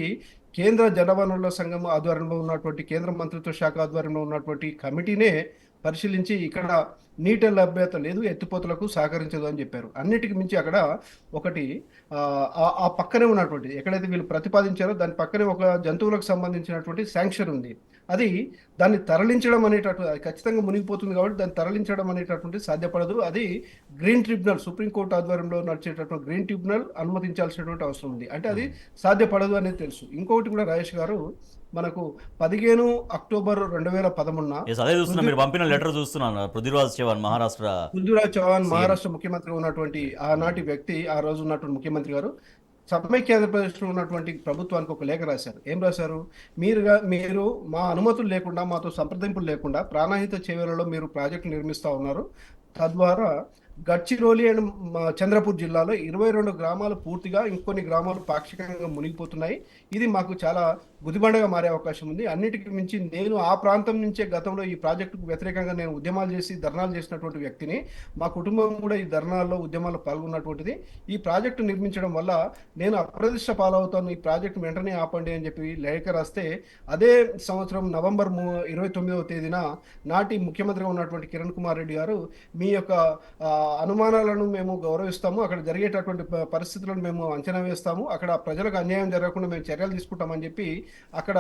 కేంద్ర జలవనరుల సంఘం ఆధ్వర్యంలో ఉన్నటువంటి, కేంద్ర మంత్రిత్వ శాఖ ఆధ్వర్యంలో ఉన్నటువంటి కమిటీనే పరిశీలించి ఇక్కడ నీటి లభ్యత లేదు, ఎత్తిపోతలకు సహకరించదు అని చెప్పారు. అన్నిటికి మించి అక్కడ ఒకటి ఆ పక్కనే ఉన్నటువంటి, ఎక్కడైతే వీళ్ళు ప్రతిపాదించారో దాని పక్కనే ఒక జంతువులకు సంబంధించినటువంటి శాంక్షన్ ఉంది. అది దాన్ని తరలించడం అనేటటువంటి, అది ఖచ్చితంగా మునిగిపోతుంది కాబట్టి దాన్ని తరలించడం అనేటటువంటి సాధ్యపడదు. అది గ్రీన్ ట్రిబ్యునల్, సుప్రీంకోర్టు ఆధ్వర్యంలో నడిచేటటువంటి గ్రీన్ ట్రిబ్యునల్ అనుమతించాల్సినటువంటి అవసరం ఉంది. అంటే అది సాధ్యపడదు అనేది తెలుసు. ఇంకొకటి కూడా రాజేష్ గారు, మనకు 15 అక్టోబర్ 2013 అదే చూస్తున్నా, మీరు పంపిన లెటర్ చూస్తున్నాను, పృథ్వీరాజ్ చౌహాన్ మహారాష్ట్ర ముఖ్యమంత్రి ఉన్నటువంటి ఆనాటి వ్యక్తి, ఆ రోజు ఉన్నటువంటి ముఖ్యమంత్రి గారు సమైక్య ఆంధ్రప్రదేశ్లో ఉన్నటువంటి ప్రభుత్వానికి ఒక లేఖ రాశారు. ఏం రాశారు? మీరు మా అనుమతులు లేకుండా, మాతో సంప్రదింపులు లేకుండా ప్రాణహిత చేవెళ్లలో మీరు ప్రాజెక్టు నిర్మిస్తూ ఉన్నారు. తద్వారా గడ్చిరోలి అండ్ చంద్రపూర్ జిల్లాలో 22 గ్రామాలు పూర్తిగా, ఇంకొన్ని గ్రామాలు పాక్షికంగా మునిగిపోతున్నాయి. ఇది మాకు చాలా గుదిబండగా మారే అవకాశం ఉంది. అన్నిటికీ మించి నేను ఆ ప్రాంతం నుంచే గతంలో ఈ ప్రాజెక్టుకు వ్యతిరేకంగా నేను ఉద్యమాలు చేసి ధర్నాలు చేసినటువంటి వ్యక్తిని. మా కుటుంబం కూడా ఈ ధర్నాల్లో, ఉద్యమాల్లో పాల్గొన్నటువంటిది. ఈ ప్రాజెక్టు నిర్మించడం వల్ల నేను అప్రదిష్ట పాలవుతాను, ఈ ప్రాజెక్టు వెంటనే ఆపండి అని చెప్పి లేఖ రాస్తే, అదే సంవత్సరం నవంబర్ 29వ తేదీన నాటి ముఖ్యమంత్రిగా ఉన్నటువంటి కిరణ్ కుమార్ రెడ్డి గారు, మీ యొక్క అనుమానాలను మేము గౌరవిస్తాము, అక్కడ జరిగేటటువంటి పరిస్థితులను మేము అంచనా వేస్తాము, అక్కడ ప్రజలకు అన్యాయం జరగకుండా మేము చర్యలు తీసుకుంటామని చెప్పి అక్కడ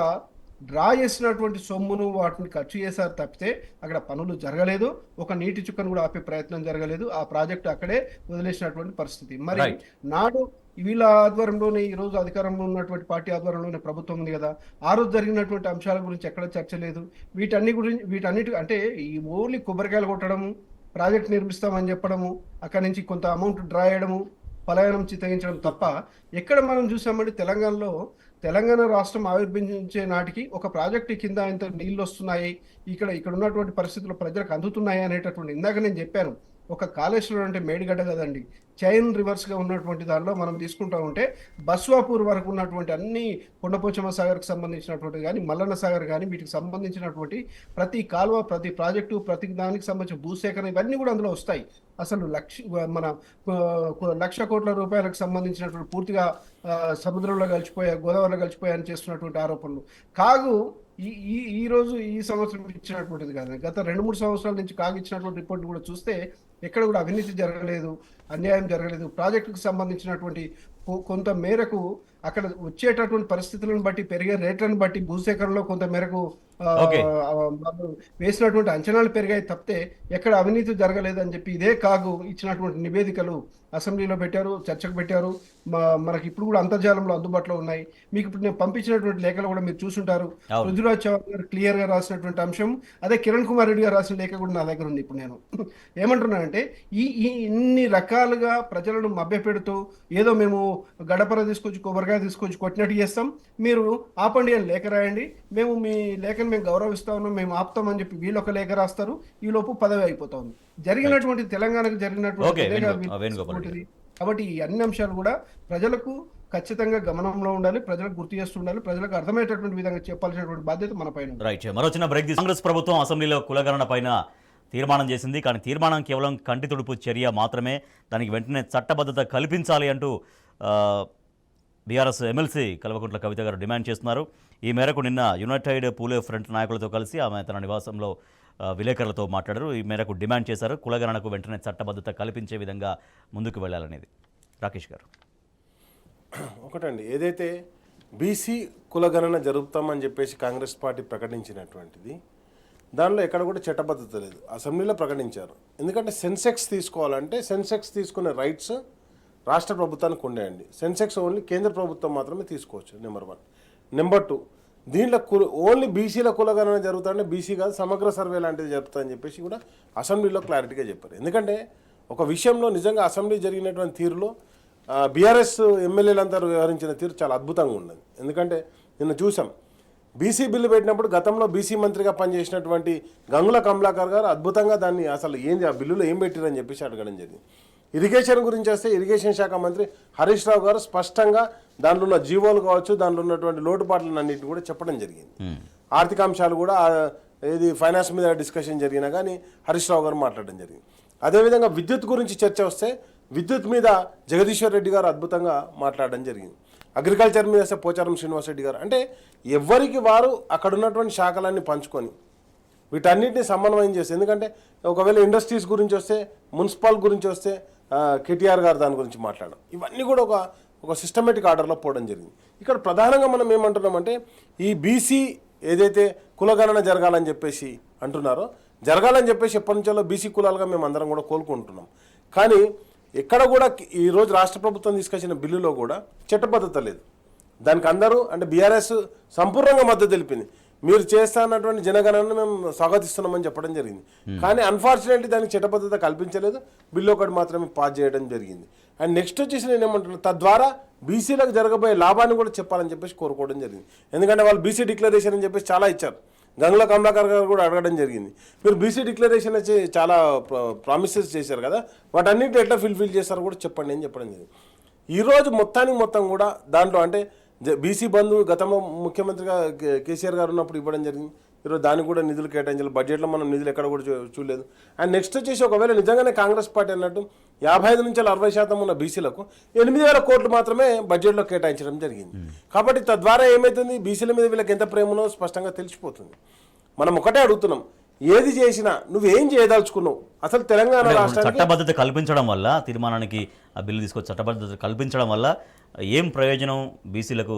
డ్రా చేసినటువంటి సొమ్మును వాటిని ఖర్చు చేశారు తప్పితే అక్కడ పనులు జరగలేదు. ఒక నీటి చుక్కను కూడా ఆపే ప్రయత్నం జరగలేదు. ఆ ప్రాజెక్టు అక్కడే వదిలేసినటువంటి పరిస్థితి. మరి నాడు వీళ్ళ ఆధ్వర్యంలోనే, ఈ రోజు అధికారంలో ఉన్నటువంటి పార్టీ ఆధ్వర్యంలోనే ప్రభుత్వం ఉంది కదా, ఆ రోజు జరిగినటువంటి అంశాల గురించి ఎక్కడ చర్చ లేదు. వీటన్నిటి అంటే ఈ ఓన్లీ కొబ్బరికాయలు కొట్టడము, ప్రాజెక్ట్ నిర్మిస్తామని చెప్పడము, అక్కడి నుంచి కొంత అమౌంట్ డ్రా చేయడము, పలాయనం చిత్తగించడం తప్ప ఎక్కడ మనం చూసామంటే తెలంగాణ రాష్ట్రం ఆవిర్భవించే నాటికి ఒక ప్రాజెక్టు కింద ఇంత నీళ్ళు వస్తున్నాయి, ఇక్కడ ఉన్నటువంటి పరిస్థితుల్లో ప్రజలకు అందుతున్నాయి అనేటటువంటి, ఇందాక నేను చెప్పాను ఒక కాళేశ్వరం అంటే మేడిగడ్డ కదండి, చైన్ రివర్స్గా ఉన్నటువంటి దానిలో మనం తీసుకుంటా ఉంటే బస్వాపూర్ వరకు ఉన్నటువంటి అన్ని కొండపోచమ్మ సాగర్కి సంబంధించినటువంటి కానీ మల్లన్న సాగర్ కానీ వీటికి సంబంధించినటువంటి ప్రతి కాలువ, ప్రతి ప్రాజెక్టు, ప్రతి దానికి సంబంధించిన భూసేకరణ ఇవన్నీ కూడా అందులో వస్తాయి. అసలు మన 1,00,00,000 కోట్ల రూపాయలకు సంబంధించినటువంటి పూర్తిగా సముద్రంలో కలిసిపోయా, గోదావరిలో కలిసిపోయాయని చేస్తున్నటువంటి ఆరోపణలు. కాగు ఈ ఈ ఈ రోజు ఈ సంవత్సరం ఇచ్చినటువంటిది కాదు, గత 2-3 సంవత్సరాల నుంచి కాగు ఇచ్చినటువంటి రిపోర్ట్ కూడా చూస్తే ఎక్కడ కూడా అవినీతి జరగలేదు, అన్యాయం జరగలేదు. ప్రాజెక్టుకు సంబంధించినటువంటి కొంత మేరకు అక్కడ వచ్చేటటువంటి పరిస్థితులను బట్టి, పెరిగే రేట్లను బట్టి భూసేకరణలో కొంత మేరకు వేసినటువంటి అంచనాలు పెరిగాయి తప్పితే ఎక్కడ అవినీతి జరగలేదు అని చెప్పి ఇదే కాగు ఇచ్చినటువంటి నివేదికలు అసెంబ్లీలో పెట్టారు, చర్చకు పెట్టారు. మనకి ఇప్పుడు కూడా అంతర్జాలంలో అందుబాటులో ఉన్నాయి. మీకు ఇప్పుడు నేను పంపించినటువంటి లేఖలు కూడా మీరు చూసుంటారు. పృథ్వీరాజ్ చౌహాన్ గారు క్లియర్ గా రాసినటువంటి అంశం, అదే కిరణ్ కుమార్ రెడ్డి గారు రాసిన లేఖ కూడా నా దగ్గర ఉంది. ఇప్పుడు నేను ఏమంటున్నానంటే ఈ ఇన్ని రకాలుగా ప్రజలను మభ్యపెడుతూ ఏదో మేము గడపర తీసుకొచ్చి కొబ్బరికాయ తీసుకొచ్చి కొట్టినట్టు చేస్తాం, మీరు ఆపండి అని లేఖ రాయండి, మేము మీ లేఖను మేము గౌరవిస్తా ఉన్నాం, మేము ఆపుతామని చెప్పి వీళ్ళు ఒక లేఖ రాస్తారు, ఈ లోపు పదవి అయిపోతా ఉంది. జరిగినటువంటి తెలంగాణకు జరిగినటువంటి కాబట్టి ఈ అన్ని అంశాలు కూడా ప్రజలకు ఖచ్చితంగా గమనంలో ఉండాలి, ప్రజలకు గుర్తు చేస్తుండాలి, ప్రజలకు అర్థమయ్యేటటువంటి విధంగా చెప్పాల్సినటువంటి బాధ్యత మన పైన. రైట్. మరో చిన్న బ్రేక్. కాంగ్రెస్ ప్రభుత్వం అసెంబ్లీలో కులగణన పైన తీర్మానం చేసింది. కానీ తీర్మానం కేవలం కంటి తుడుపు చర్య మాత్రమే, దానికి వెంటనే చట్టబద్ధత కల్పించాలి అంటూ బీఆర్ఎస్ ఎమ్మెల్సీ కల్వకుంట్ల కవిత గారు డిమాండ్ చేస్తున్నారు. ఈ మేరకు నిన్న యునైటెడ్ పూలే ఫ్రంట్ నాయకులతో కలిసి ఆమె తన నివాసంలో విలేకరులతో మాట్లాడారు. ఈ మేరకు డిమాండ్ చేశారు, కులగణనకు వెంటనే చట్టబద్ధత కల్పించే విధంగా ముందుకు వెళ్ళాలనేది. రాకేష్ గారు. ఒకటండి, ఏదైతే బీసీ కులగణన జరుపుతామని చెప్పేసి కాంగ్రెస్ పార్టీ ప్రకటించినటువంటిది, దానిలో ఎక్కడ కూడా చట్టబద్ధత లేదు. అసెంబ్లీలో ప్రకటించారు. ఎందుకంటే సెన్సెక్స్ తీసుకోవాలంటే సెన్సెక్స్ తీసుకునే రైట్స్ రాష్ట్ర ప్రభుత్వానికి ఉండేయండి. సెన్సెక్స్ ఓన్లీ కేంద్ర ప్రభుత్వం మాత్రమే తీసుకోవచ్చు, నెంబర్ 1. నెంబర్ 2, దీంట్లో ఓన్లీ బీసీల కులగణన జరుగుతుందంటే బీసీ కాదు, సమగ్ర సర్వే లాంటిది జరుగుతుందని చెప్పేసి కూడా అసెంబ్లీలో క్లారిటీగా చెప్పారు. ఎందుకంటే ఒక విషయంలో నిజంగా అసెంబ్లీ జరిగినటువంటి తీరులో బీఆర్ఎస్ ఎమ్మెల్యేలంతా వ్యవహరించిన తీరు చాలా అద్భుతంగా ఉన్నది. ఎందుకంటే నిన్న చూసాం, బీసీ బిల్లు పెట్టినప్పుడు గతంలో బీసీ మంత్రిగా పనిచేసినటువంటి గంగుల కమలాకర్ గారు అద్భుతంగా దాన్ని అసలు ఏంది ఆ బిల్లులో ఏం పెట్టారని చెప్పేసి అడగడం జరిగింది. ఇరిగేషన్ గురించి వస్తే ఇరిగేషన్ శాఖ మంత్రి హరీష్ రావు గారు స్పష్టంగా దాంట్లో ఉన్న జీవోలు కావచ్చు, దాంట్లో ఉన్నటువంటి లోటుపాట్లను అన్నింటిని కూడా చెప్పడం జరిగింది. ఆర్థిక అంశాలు కూడా ఏది ఫైనాన్స్ మీద డిస్కషన్ జరిగినా కానీ హరీష్ రావు గారు మాట్లాడడం జరిగింది. అదేవిధంగా విద్యుత్ గురించి చర్చ వస్తే విద్యుత్ మీద జగదీశ్వర్ రెడ్డి గారు అద్భుతంగా మాట్లాడడం జరిగింది. అగ్రికల్చర్ మీద వస్తే పోచారం శ్రీనివాస్ రెడ్డి గారు. అంటే ఎవరికి వారు అక్కడ ఉన్నటువంటి శాఖలన్నీ పంచుకొని వీటన్నిటిని సమన్వయం చేస్తే, ఎందుకంటే ఒకవేళ ఇండస్ట్రీస్ గురించి వస్తే, మున్సిపల్ గురించి వస్తే కేటీఆర్ గారు దాని గురించి మాట్లాడడం, ఇవన్నీ కూడా ఒక సిస్టమేటిక్ ఆర్డర్లో పోవడం జరిగింది. ఇక్కడ ప్రధానంగా మనం ఏమంటున్నామంటే ఈ బీసీ ఏదైతే కులగణన జరగాలని చెప్పేసి అంటున్నారో, జరగాలని చెప్పేసి ఎప్పటి నుంచో బీసీ కులాలుగా మేము అందరం కూడా కోలుకుంటున్నాం. కానీ ఎక్కడ కూడా ఈరోజు రాష్ట్ర ప్రభుత్వం తీసుకొచ్చిన బిల్లులో కూడా చట్టబద్ధత లేదు. దానికి అందరూ అంటే బీఆర్ఎస్ సంపూర్ణంగా మద్దతు తెలిపింది. మీరు చేస్తానటువంటి జనగణనను మేము స్వాగతిస్తున్నామని చెప్పడం జరిగింది. కానీ అన్ఫార్చునేట్లీ దానికి చట్టబద్ధత కల్పించలేదు, బిల్లు ఒకటి మాత్రమే పాస్ చేయడం జరిగింది. అండ్ నెక్స్ట్ వచ్చేసి నేను ఏమంటున్నాను, తద్వారా బీసీలకు జరగబోయే లాభాన్ని కూడా చెప్పాలని చెప్పేసి కోరుకోవడం జరిగింది. ఎందుకంటే వాళ్ళు బీసీ డిక్లరేషన్ అని చెప్పేసి చాలా ఇచ్చారు. గంగుల కమలాకర్ గారు కూడా అడగడం జరిగింది, మీరు బీసీ డిక్లరేషన్ వచ్చి చాలా ప్రామిసెస్ చేశారు కదా, వాటన్నిటిని ఎట్లా ఫిల్ఫిల్ చేస్తారో కూడా చెప్పండి అని చెప్పడం జరిగింది. ఈరోజు మొత్తం కూడా దాంట్లో అంటే బీసీ బంధు గతంలో ముఖ్యమంత్రిగా కేసీఆర్ గారు ఉన్నప్పుడు ఇవ్వడం జరిగింది. ఈరోజు దానికి కూడా నిధులు కేటాయించాలి, బడ్జెట్లో మనం నిధులు ఎక్కడ కూడా చూడలేదు. అండ్ నెక్స్ట్ వచ్చేసి ఒకవేళ నిజంగానే కాంగ్రెస్ పార్టీ అన్నట్టు 55 నుంచి 60% ఉన్న బీసీలకు 8,000 కోట్లు మాత్రమే బడ్జెట్లో కేటాయించడం జరిగింది. కాబట్టి తద్వారా ఏమవుతుంది, బీసీల మీద వీళ్ళకి ఎంత ప్రేమనో స్పష్టంగా తెలిసిపోతుంది. మనం ఒకటే అడుగుతున్నాం, ఏది చేసినా నువ్వేం చేయదలుచుకున్నావు, అసలు తెలంగాణ రాష్ట్రానికి చట్టబద్ధత కల్పించడం వల్ల, తీర్మానానికి ఆ బిల్లు తీసుకొచ్చి చట్టబద్ధత కల్పించడం వల్ల ఏం ప్రయోజనం బీసీలకు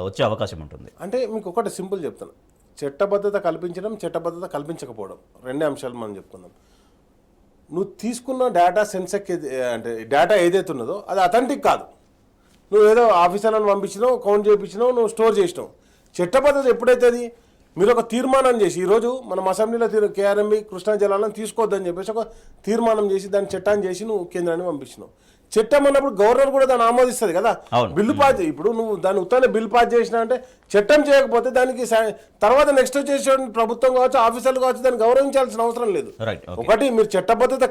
వచ్చే అవకాశం ఉంటుంది? అంటే మీకు ఒకటి సింపుల్ చెప్తాను, చట్టబద్ధత కల్పించడం, చట్టబద్ధత కల్పించకపోవడం రెండే అంశాలు మనం చెప్పుకుందాం. నువ్వు తీసుకున్న డేటా సెన్సెక్ అంటే డేటా ఏదైతే ఉన్నదో అది అథెంటిక్ కాదు. నువ్వు ఏదో ఆఫీసర్లను పంపించినావు, కౌంట్ చేయించినావు, నువ్వు స్టోర్ చేసినావు. చట్టబద్ధత ఎప్పుడైతే అది మీరు ఒక తీర్మానం చేసి, ఈరోజు మనం అసెంబ్లీలో కేఆర్ఎంబి కృష్ణా జలాలను తీసుకోవద్దని చెప్పేసి ఒక తీర్మానం చేసి దాన్ని చట్టాన్ని చేసి నువ్వు కేంద్రాన్ని పంపించినావు. చట్టం అన్నప్పుడు గవర్నర్ కూడా దాన్ని ఆమోదిస్తుంది కదా. అవును. బిల్లు పాస్ ఇప్పుడు నువ్వు దాన్ని ఉత్తనే బిల్ పాస్ చేసినా అంటే చట్టం చేయకపోతే దానికి తర్వాత నెక్స్ట్ వచ్చేసి ప్రభుత్వం కావచ్చు, ఆఫీసర్లు కావచ్చు, దాన్ని గౌరవించాల్సిన అవసరం లేదు. Right, okay. ఒకటి మీరు చట్టబద్ధత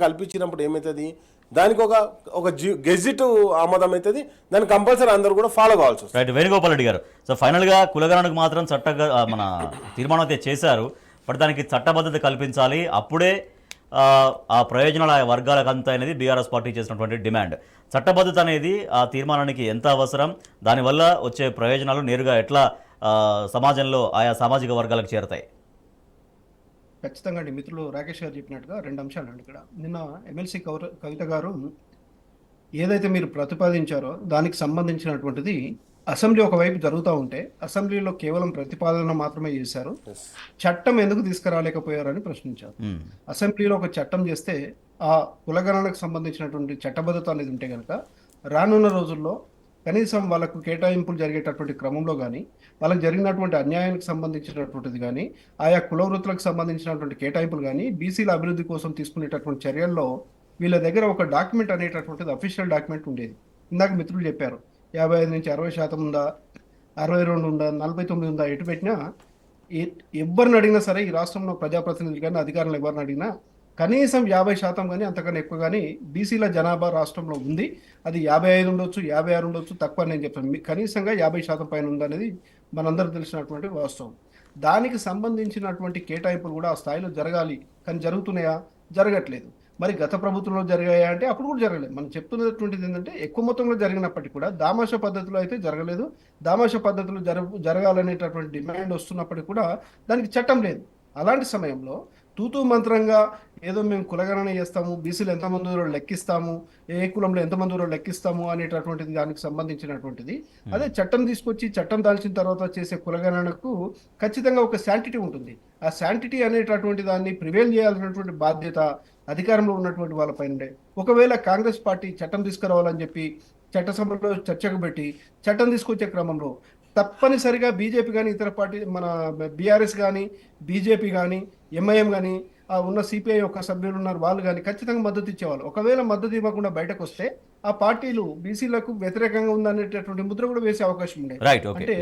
కల్పించినప్పుడు ఏమవుతుంది, దానికి ఒక గెజిట్ ఆమోదం అవుతుంది, దాన్ని కంపల్సరీ అందరూ కూడా ఫాలో కావాల్సి వస్తుంది. రైట్, వేణుగోపాల్ రెడ్డి గారు. సో ఫైనల్గా కులగణనకు మాత్రం మన తీర్మానం అయితే చేశారు, బట్ దానికి చట్టబద్ధత కల్పించాలి, అప్పుడే ఆ ప్రయోజనాల వర్గాలకు అంత అనేది బీఆర్ఎస్ పార్టీ చేసినటువంటి డిమాండ్. చట్టబద్ధత అనేది ఆ తీర్మానానికి ఎంత అవసరం, దానివల్ల వచ్చే ప్రయోజనాలు నేరుగా ఎట్లా సమాజంలో ఆయా సామాజిక వర్గాలకు చేరతాయి? ఖచ్చితంగా అండి, మిత్రులు రాకేష్ గారు చెప్పినట్టుగా 2 అంశాలు అండి. ఇక్కడ నిన్న ఎమ్మెల్సీ కవిత గారు ఏదైతే మీరు ప్రతిపాదించారో దానికి సంబంధించినటువంటిది అసెంబ్లీ ఒకవైపు జరుగుతూ ఉంటే అసెంబ్లీలో కేవలం ప్రతిపాదన మాత్రమే చేశారు, చట్టం ఎందుకు తీసుకురాలేకపోయారని ప్రశ్నించారు. అసెంబ్లీలో ఒక చట్టం చేస్తే ఆ కులగణనకు సంబంధించినటువంటి చట్టబద్ధత అనేది ఉంటే కనుక రానున్న రోజుల్లో కనీసం వాళ్ళకు కేటాయింపులు జరిగేటటువంటి క్రమంలో కానీ, వాళ్ళకి జరిగినటువంటి అన్యాయానికి సంబంధించినటువంటిది కానీ, ఆయా కుల వృత్తులకు సంబంధించినటువంటి కేటాయింపులు కానీ, బీసీల అభివృద్ధి కోసం తీసుకునేటటువంటి చర్యల్లో వీళ్ళ దగ్గర ఒక డాక్యుమెంట్ అనేటటువంటిది అఫీషియల్ డాక్యుమెంట్ ఉండేది. ఇందాక మిత్రులు చెప్పారు 55 నుంచి 60% ఉందా, 62 ఉందా, 49 ఉందా, ఎటు పెట్టినా ఎవరిని అడిగినా సరే ఈ రాష్ట్రంలో ప్రజాప్రతినిధులు కానీ అధికారులు ఎవరిని అడిగినా కనీసం 50% కానీ అంతకన్నా ఎక్కువ కానీ బీసీల జనాభా రాష్ట్రంలో ఉంది. అది 55 ఉండొచ్చు, 56 ఉండొచ్చు, తక్కువ నేను చెప్తాను, కనీసంగా 50% పైన ఉందనేది మనందరూ తెలిసినటువంటి వాస్తవం. దానికి సంబంధించినటువంటి కేటాయింపులు కూడా ఆ స్థాయిలో జరగాలి, కానీ జరుగుతున్నాయా? జరగట్లేదు. మరి గత ప్రభుత్వంలో జరిగాయా అంటే అప్పుడు కూడా జరగలేదు. మనం చెప్తున్నటువంటిది ఏంటంటే ఎక్కువ మొత్తంలో జరిగినప్పటికీ కూడా దామాషా పద్ధతిలో అయితే జరగలేదు. దామాషా పద్ధతిలో జరగాలనేటటువంటి డిమాండ్ వస్తున్నప్పటికీ కూడా దానికి చట్టం లేదు. అలాంటి సమయంలో తూతూ మంత్రంగా ఏదో మేము కులగణన చేస్తాము, బీసీలు ఎంతమంది లెక్కిస్తాము, ఏ కులంలో ఎంతమంది లెక్కిస్తాము అనేటటువంటిది దానికి సంబంధించినటువంటిది. అదే చట్టం తీసుకొచ్చి చట్టం దాల్చిన తర్వాత చేసే కులగణనకు ఖచ్చితంగా ఒక శాంటిటీ ఉంటుంది. ఆ శాంటిటీ అనేటటువంటి దాన్ని ప్రివేల్ చేయాల్సినటువంటి బాధ్యత అధికారంలో ఉన్నటువంటి వాళ్ళపైన. ఒకవేళ కాంగ్రెస్ పార్టీ చట్టం తీసుకురావాలని చెప్పి చట్టసభలో చర్చకు పెట్టి చట్టం తీసుకొచ్చే క్రమంలో తప్పనిసరిగా బీజేపీ కానీ ఇతర పార్టీ మన బీఆర్ఎస్ కానీ బీజేపీ కానీ ఎంఐఎం కానీ ఉన్న సిపిఐ యొక్క సభ్యులు ఉన్నారు, వాళ్ళు కానీ ఖచ్చితంగా మద్దతు ఇచ్చేవాళ్ళు. ఒకవేళ మద్దతు ఇవ్వకుండా బయటకు వస్తే ఆ పార్టీలు బీసీలకు వ్యతిరేకంగా ఉందనేటటువంటి ముద్ర కూడా వేసే అవకాశం ఉండేది. అంటే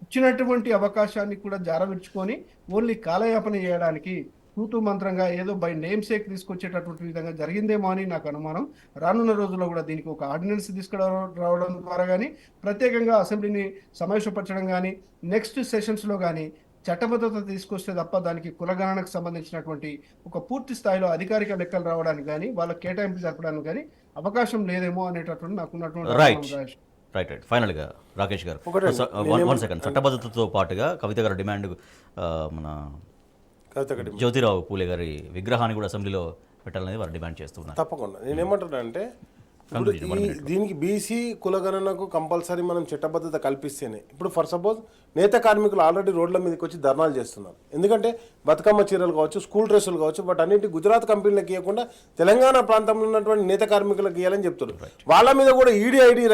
ఇచ్చినటువంటి అవకాశాన్ని కూడా జారవిడ్చుకొని ఓన్లీ కాలయాపన చేయడానికి తూతూ మంత్రంగా ఏదో బై నేమ్ సేక్ తీసుకొచ్చేటటువంటి విధంగా జరిగిందేమో అని నాకు అనుమానం. రానున్న రోజుల్లో కూడా దీనికి ఒక ఆర్డినెన్స్ తీసుకురావడం ద్వారా కానీ, ప్రత్యేకంగా అసెంబ్లీని సమావేశపరచడం కానీ, నెక్స్ట్ సెషన్స్లో కానీ చట్టబద్ధత తీసుకొస్తే తప్ప దానికి కులగణనకు సంబంధించినటువంటి ఒక పూర్తి స్థాయిలో అధికారిక లెక్కలు రావడానికి కానీ, వాళ్ళ కేటాయింపు జరపడానికి కానీ అవకాశం లేదేమో అనేటటువంటి నాకున్నటువంటి రైట్. ఫైనల్గా రాకేష్ గారు, 1 సెకండ్. చట్టబద్ధతతో పాటుగా కవిత గారి డిమాండ్ మన జ్యోతిరావు పూలే గారి విగ్రహాన్ని కూడా అసెంబ్లీలో పెట్టాలనేది వారు డిమాండ్ చేస్తున్నారు. తప్పకుండా నేనేమంటున్నానంటే దీనికి బీసీ కులగణనకు కంపల్సరీ మనం చట్టబద్ధత కల్పిస్తేనే. ఇప్పుడు ఫర్ సపోజ్ నేత కార్మికులు ఆల్రెడీ రోడ్ల మీదకి వచ్చి ధర్నాలు చేస్తున్నారు. ఎందుకంటే బతుకమ్మ చీరలు కావచ్చు, స్కూల్ డ్రెస్సులు కావచ్చు, బట్ అన్నింటి గుజరాత్ కంపెనీలకు ఇవ్వకుండా తెలంగాణ ప్రాంతంలో ఉన్నటువంటి నేత కార్మికులకు ఇవ్వాలని చెప్తున్నారు. వాళ్ళ మీద కూడా ఈడీ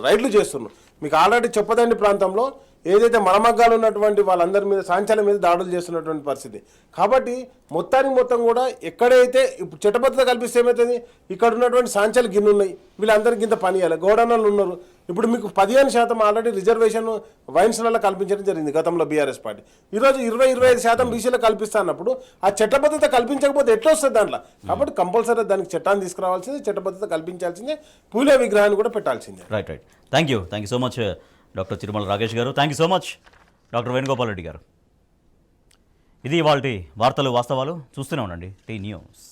రైడ్లు చేస్తున్నారు. మీకు ఆల్రెడీ చెప్పదండి ప్రాంతంలో ఏదైతే మరమగ్గాలు ఉన్నటువంటి వాళ్ళందరి మీద సాంచాల మీద దాడులు చేస్తున్నటువంటి పరిస్థితి. కాబట్టి మొత్తం కూడా ఎక్కడైతే ఇప్పుడు చట్టబద్ధత కల్పిస్తే ఏమవుతుంది, ఇక్కడ ఉన్నటువంటి సాంచాలు గిన్నె ఉన్నాయి, వీళ్ళందరికీ ఇంత పని చేయాలి, గోడనలు ఉన్నారు. ఇప్పుడు మీకు 15% ఆల్రెడీ రిజర్వేషన్ వైన్స్లలో కల్పించడం జరిగింది గతంలో బీఆర్ఎస్ పార్టీ. ఈరోజు 20-25% బీసీలో కల్పిస్తా అన్నప్పుడు ఆ చట్టబద్ధత కల్పించకపోతే ఎట్లా వస్తుంది దాంట్లో? కాబట్టి కంపల్సరీ దానికి చట్టాన్ని తీసుకురావాల్సిందే, చట్టబద్ధత కల్పించాల్సిందే, పూలే విగ్రహాన్ని కూడా పెట్టాల్సిందే. Right. Thank you so much doctor Chirumala Rakesh గారు. Thank you so much doctor Venugopal Reddy గారు. ఇది ఇవాల్టి వార్తలు వాస్తవాలు. చూస్తూనే ఉండండి టీ న్యూస్.